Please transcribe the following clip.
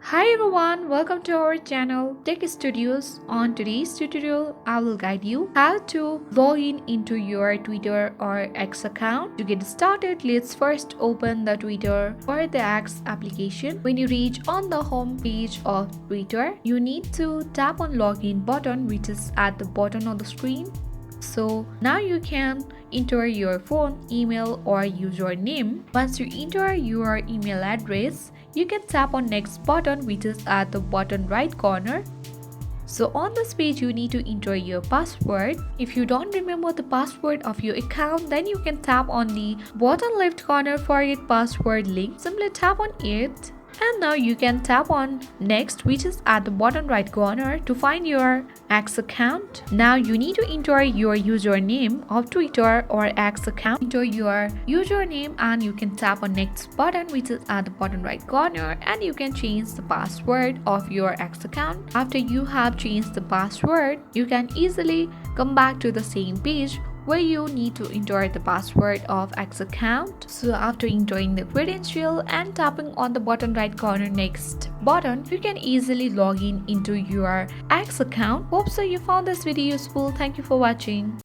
Hi everyone, welcome to our channel Tech Studios. On today's tutorial, I will guide you how to log in into your Twitter or X account. To get started, let's first open the Twitter or the X application. When you reach on the home page of Twitter, you need to tap on login button which is at the bottom of the screen. So now you can enter your phone, email or username. Once you enter your email address, you can tap on next button which is at the bottom right corner. So on this page you need to enter your password. If you don't remember the password of your account, then you can tap on the bottom left corner forget password link. Simply tap on it. And now you can tap on next which is at the bottom right corner to find your X account. Now you need to enter your username of Twitter or X account. Enter your username and you can tap on next button which is at the bottom right corner, and you can change the password of your X account. After you have changed the password, you can easily come back to the same page where you need to enter the password of X account. So after entering the credential and tapping on the bottom right corner next button, you can easily log in into your X account. Hope so you found this video useful. Thank you for watching.